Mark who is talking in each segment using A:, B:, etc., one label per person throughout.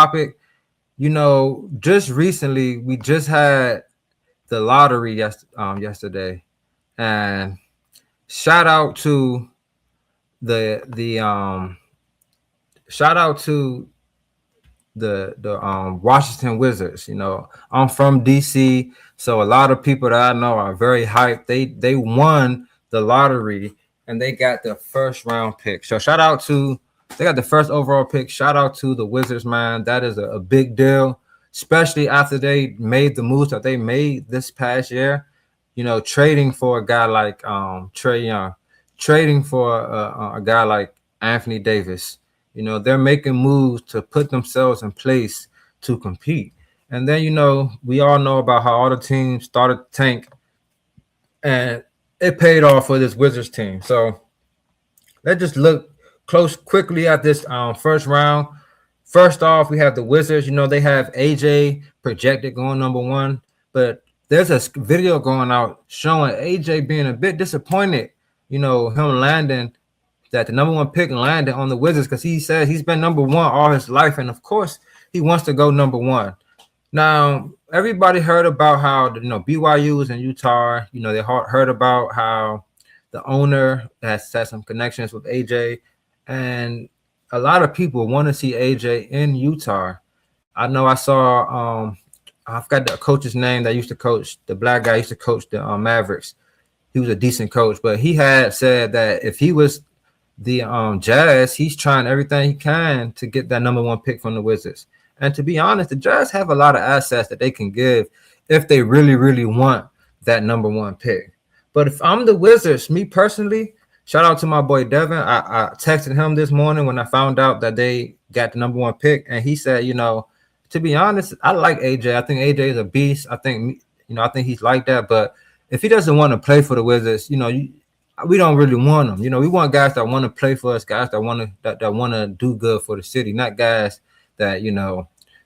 A: topic. Just recently we just had the lottery yesterday, and shout out to the shout out to the Washington Wizards. I'm from DC, so a lot of people that I know are very hyped. They won the lottery and they got the first round pick. So shout out to they got the first overall pick. Shout out to the Wizards, man. That is a big deal, especially after they made the moves that they made this past year. Trading for a guy like Trey Young, trading for a guy like Anthony Davis. They're making moves to put themselves in place to compete. And then, we all know about how all the teams started to tank, and it paid off for this Wizards team. So let's just look quickly at this first round. First off, we have the Wizards. They have AJ projected going number one, but there's a video going out showing AJ being a bit disappointed, him landing that the number one pick landed on the Wizards, because he says he's been number one all his life, and of course he wants to go number one. Now, everybody heard about how BYU was in Utah. They heard about how the owner has had some connections with AJ, and a lot of people want to see AJ in Utah. I know I saw I forgot the coach's name that used to coach, the black guy used to coach the Mavericks. He was a decent coach, but he had said that if he was the Jazz, he's trying everything he can to get that number one pick from the Wizards. And to be honest, the Jazz have a lot of assets that they can give if they really, really want that number one pick. But if I'm the Wizards, me personally, shout out to my boy Devin. I texted him this morning when I found out that they got the number one pick, and he said, to be honest, I like AJ. I think AJ is a beast. I think he's like that. But if he doesn't want to play for the Wizards, we don't really want them. We want guys that want to play for us, guys that want to do good for the city, not guys that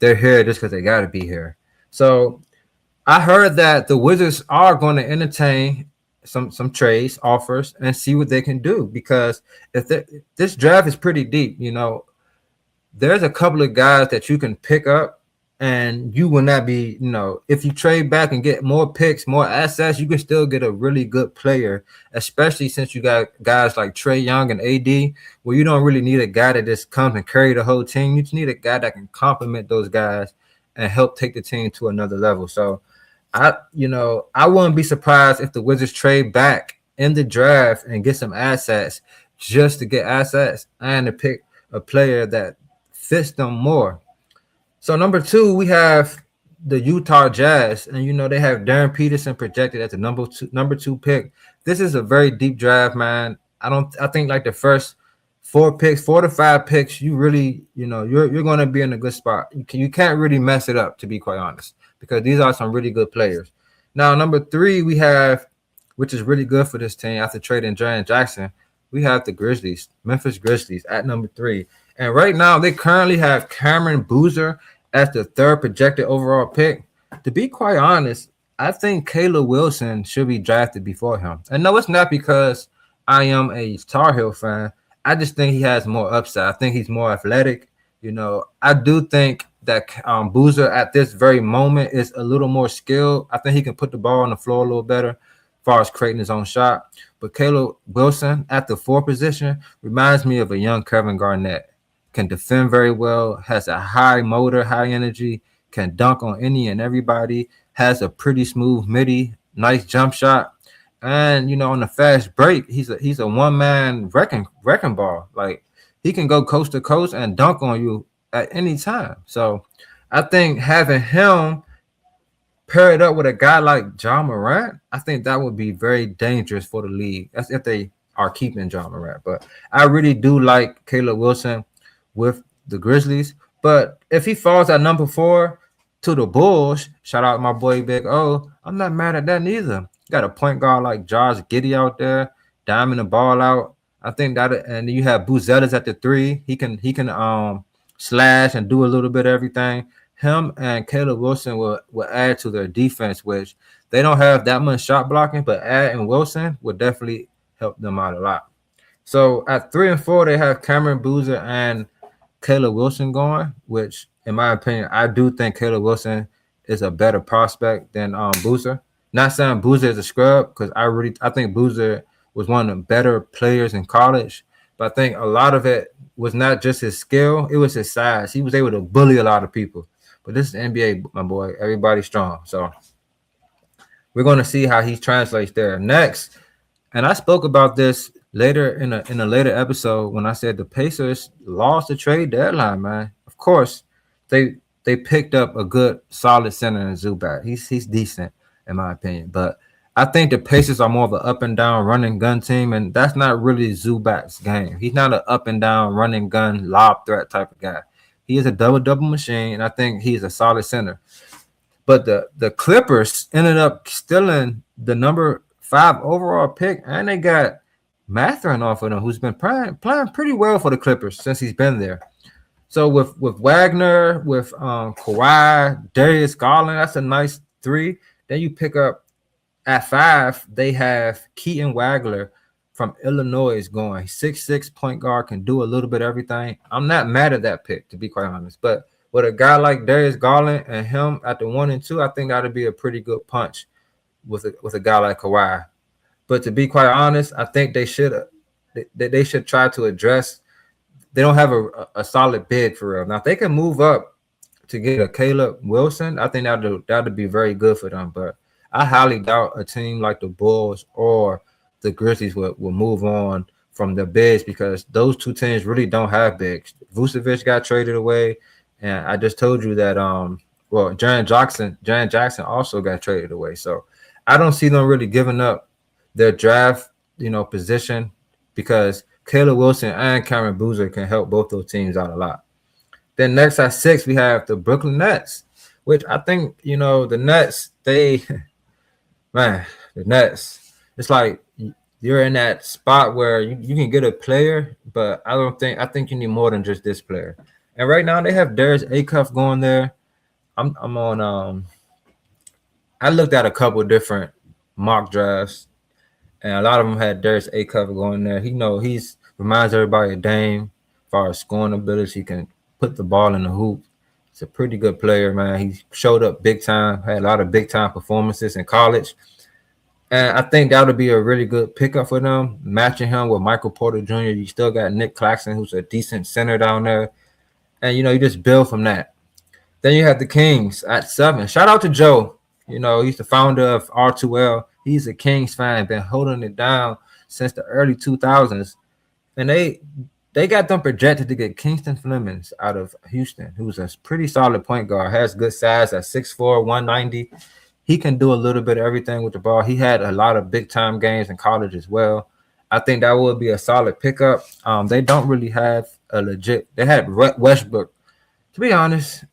A: they're here just because they got to be here. So I heard that the Wizards are going to entertain some trades offers and see what they can do, because if this draft is pretty deep, there's a couple of guys that you can pick up, and you will not be, if you trade back and get more picks, more assets, you can still get a really good player, especially since you got guys like Trey Young and AD, where you don't really need a guy that just comes and carry the whole team. You just need a guy that can complement those guys and help take the team to another level. So I wouldn't be surprised if the Wizards trade back in the draft and get some assets just to get assets and to pick a player that fits them more. So number two, we have the Utah Jazz, and they have Darren Peterson projected as the number two pick. This is a very deep draft, man. I think like the first 4 to 5 picks, you really, you're going to be in a good spot. You can't really mess it up, to be quite honest, because these are some really good players. Now, number 3, we have, which is really good for this team after trading Jaren Jackson, we have the Memphis Grizzlies at number 3. And right now, they currently have Cameron Boozer as the 3rd projected overall pick. To be quite honest, I think Caleb Wilson should be drafted before him. And no, it's not because I am a Tar Heel fan. I just think he has more upside. I think he's more athletic. I do think that Boozer at this very moment is a little more skilled. I think he can put the ball on the floor a little better as far as creating his own shot. But Caleb Wilson at the 4th position reminds me of a young Kevin Garnett. Can defend very well, has a high motor, high energy, can dunk on any and everybody, has a pretty smooth midi, nice jump shot. And, on the fast break, he's a one-man wrecking ball. Like, he can go coast to coast and dunk on you at any time. So I think having him paired up with a guy like Ja Morant, I think that would be very dangerous for the league. That's if they are keeping Ja Morant. But I really do like Caleb Wilson with the Grizzlies. But if he falls at number 4 to the Bulls, shout out my boy Big O, I'm not mad at that neither. Got a point guard like Josh Giddey out there, diming the ball out. I think that, and you have Buzelis at the 3. He can slash and do a little bit of everything. Him and Caleb Wilson will add to their defense, which they don't have that much shot blocking, but adding Wilson would definitely help them out a lot. So at 3 and 4, they have Cameron Boozer and Caleb Wilson going, which in my opinion, I do think Caleb Wilson is a better prospect than Boozer. Not saying Boozer is a scrub, because I think Boozer was one of the better players in college. But I think a lot of it was not just his skill, it was his size. He was able to bully a lot of people. But this is the NBA, my boy. Everybody's strong. So we're going to see how he translates there. Next, and I spoke about this later in a later episode when I said the Pacers lost the trade deadline, man. Of course, they picked up a good solid center in Zubac. He's decent in my opinion, but I think the Pacers are more of an up and down run and gun team, and that's not really Zubac's game. He's not an up and down run and gun lob threat type of guy. He is a double machine, and I think he's a solid center. But the Clippers ended up stealing the number 5 overall pick, and they got Mathurin off of them, who's been playing pretty well for the Clippers since he's been there. So with Wagner, with Kawhi, Darius Garland, that's a nice 3. Then you pick up at 5, they have Keaton Wagler from Illinois going 6'6" point guard, can do a little bit of everything. I'm not mad at that pick, to be quite honest. But with a guy like Darius Garland and him at the 1 and 2, I think that'd be a pretty good punch with a guy like Kawhi. But to be quite honest, I think they should try to address. They don't have a solid bid for real. Now, if they can move up to get a Caleb Wilson, I think that'd be very good for them. But I highly doubt a team like the Bulls or the Grizzlies will move on from the bigs, because those two teams really don't have bigs. Vucevic got traded away, and I just told you that Jaren Jackson also got traded away. So I don't see them really giving up their draft, position, because Caleb Wilson and Cameron Boozer can help both those teams out a lot. Then next at 6, we have the Brooklyn Nets, which I think, the Nets, the Nets, it's like you're in that spot where you can get a player, but I think you need more than just this player. And right now they have Darius Acuff going there. I'm on I looked at a couple of different mock drafts, and a lot of them had Darius Acuff going there. He's reminds everybody of Dame as far as scoring ability. He can put the ball in the hoop. He's a pretty good player, man. He showed up big time, had a lot of big time performances in college. And I think that would be a really good pickup for them, matching him with Michael Porter Jr. You still got Nick Claxton, who's a decent center down there. And, you just build from that. Then you have the Kings at 7. Shout out to Joe. He's the founder of R2L. He's a Kings fan, been holding it down since the early 2000s. And they got them projected to get Kingston Flemings out of Houston, who's a pretty solid point guard, has good size at 6'4", 190. He can do a little bit of everything with the ball. He had a lot of big-time games in college as well. I think that would be a solid pickup. They don't really have a legit – they had Westbrook. To be honest,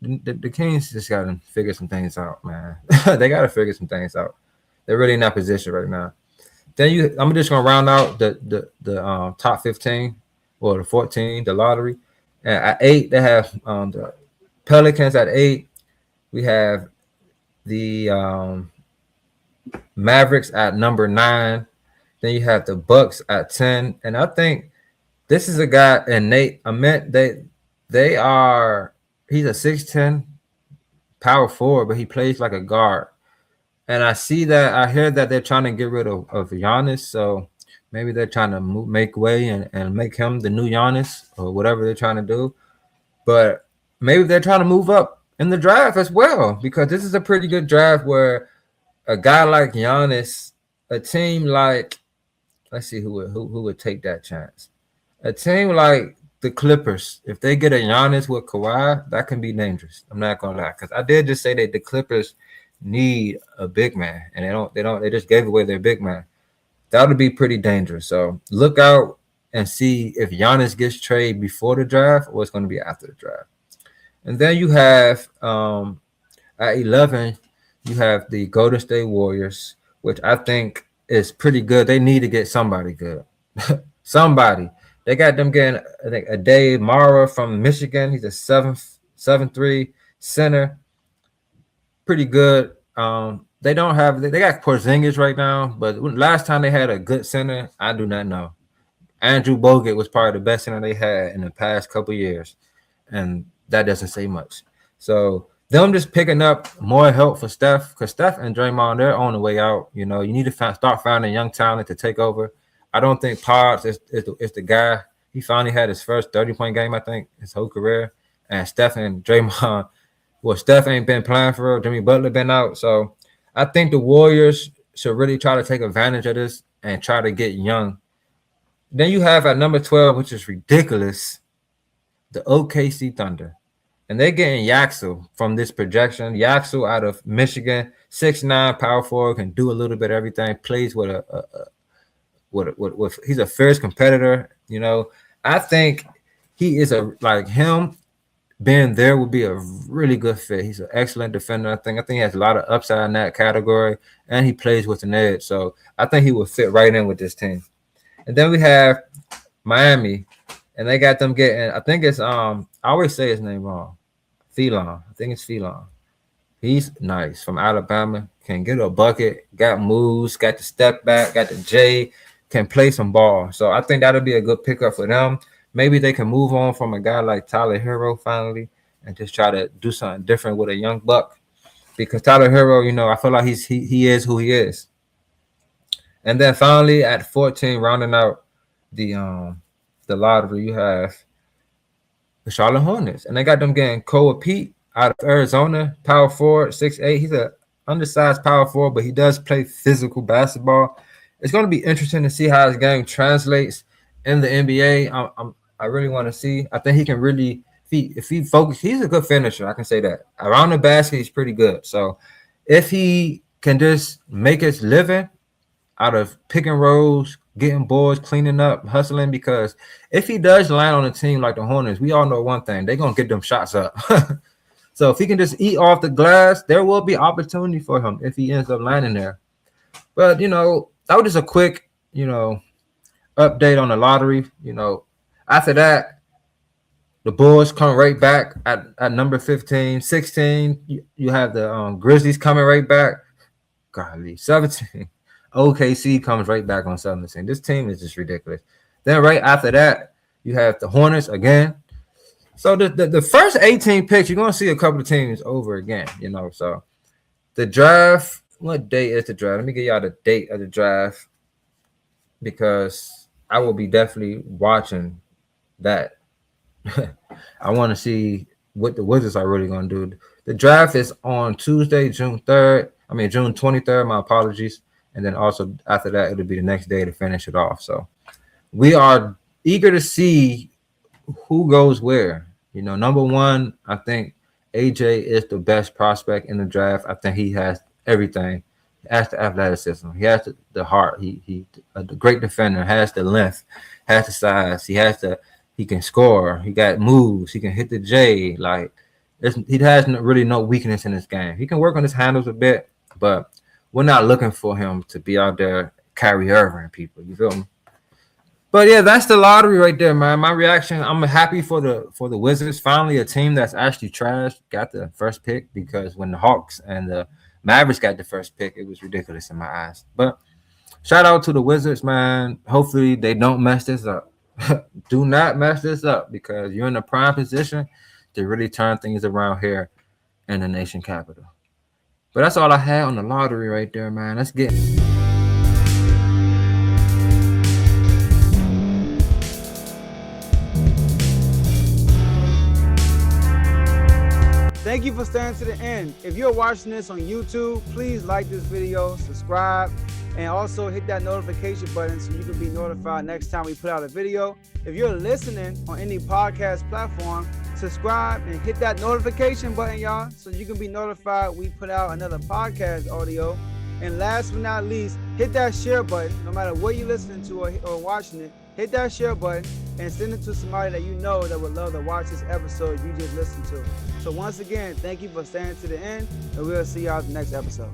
A: the Kings just got to figure some things out, man. They got to figure some things out. They're really in that position right now. Then I'm just going to round out the top 15 or the 14, the lottery. And at 8, they have the Pelicans at 8. We have the Mavericks at number 9. Then you have the Bucks at 10. And I think this is a guy, and Nate, he's a 6'10" power forward, but he plays like a guard. And I hear that they're trying to get rid of Giannis. So maybe they're trying to make way and make him the new Giannis or whatever they're trying to do. But maybe they're trying to move up in the draft as well, because this is a pretty good draft where a guy like Giannis, a team like, let's see who would take that chance. A team like the Clippers, if they get a Giannis with Kawhi, that can be dangerous. I'm not gonna lie, because I did just say that the Clippers need a big man, and they just gave away their big man. That would be pretty dangerous. So look out and see if Giannis gets traded before the draft or it's going to be after the draft. And then you have at 11, you have the Golden State Warriors, which I think is pretty good. They need to get somebody good. Somebody. They got them getting, I think, Ade Mara from Michigan. He's a 7'3" center. Pretty good. They got Porzingis right now, but last time they had a good center, I do not know. Andrew Bogut was probably the best center they had in the past couple years. And that doesn't say much. So them just picking up more help for Steph, because Steph and Draymond, they're on the way out. You know, you need to start finding young talent to take over. I don't think Pods is the guy. He finally had his first 30-point game, I think, his whole career. And Steph and Draymond, well, Steph ain't been playing for real. Jimmy Butler been out. So I think the Warriors should really try to take advantage of this and try to get young. Then you have at number 12, which is ridiculous, the OKC Thunder. And they're getting Yaxel from this projection. Yaxel out of Michigan, 6'9", power forward, can do a little bit of everything, plays with he's a fierce competitor. You know, I think he is him being there would be a really good fit. He's an excellent defender. I think he has a lot of upside in that category, and he plays with an edge. So I think he would fit right in with this team. And then we have Miami, and they got them getting, I think it's I always say his name wrong. Phelan. I think it's Phelan. He's nice from Alabama. Can get a bucket, got moves, got the step back, got the J, can play some ball. So I think that'll be a good pickup for them. Maybe they can move on from a guy like Tyler Hero finally and just try to do something different with a young buck. Because Tyler Hero, you know, I feel like he is who he is. And then finally at 14, rounding out the lottery, you have the Charlotte Hornets. And they got them getting Koa Pete out of Arizona, power forward, 6'8". He's an undersized power forward, but he does play physical basketball. It's going to be interesting to see how his game translates in the NBA. I really want to see. I think he can really, if he focus, he's a good finisher. I can say that. Around the basket, he's pretty good. So if he can just make his living out of pick and rolls, getting boards, cleaning up, hustling, because if he does land on a team like the Hornets, we all know one thing, they're going to get them shots up. So if he can just eat off the glass, there will be opportunity for him if he ends up landing there. But, you know, that was just a quick, you know, update on the lottery. You know, after that, the Bulls come right back at number 15. 16, you have the Grizzlies coming right back. Golly, 17. OKC comes right back on 17. This team is just ridiculous. Then right after that, you have the Hornets again. So the first 18 picks, you're going to see a couple of teams over again, you know. So the draft, what date is the draft? Let me give y'all the date of the draft because I will be definitely watching that. I want to see what the Wizards are really going to do. The draft is on Tuesday, June 23rd. My apologies. And then also after that, it'll be the next day to finish it off. So we are eager to see who goes where. You know, number one, I think AJ is the best prospect in the draft. I think he has everything. He has the athleticism. He has the heart. He a great defender. Has the length. Has the size. He can score. He got moves. He can hit the J. Like he has really no weakness in his game. He can work on his handles a bit, but we're not looking for him to be out there Kyrie Irving people. You feel me? But yeah, that's the lottery right there, man. My reaction, I'm happy for the Wizards. Finally, a team that's actually trash got the first pick, because when the Hawks and the Mavericks got the first pick, it was ridiculous in my eyes. But shout out to the Wizards, man. Hopefully they don't mess this up. Do not mess this up, because you're in a prime position to really turn things around here in the nation capital. But that's all I had on the lottery right there, man. Let's get
B: Thank you for staying to the end. If you're watching this on YouTube, please like this video, subscribe, and also hit that notification button so you can be notified next time we put out a video. If you're listening on any podcast platform, subscribe and hit that notification button, y'all, so you can be notified we put out another podcast audio. And last but not least, hit that share button. No matter what you're listening to or watching it, hit that share button and send it to somebody that you know that would love to watch this episode you just listened to. So once again, thank you for staying to the end, and we'll see y'all in the next episode.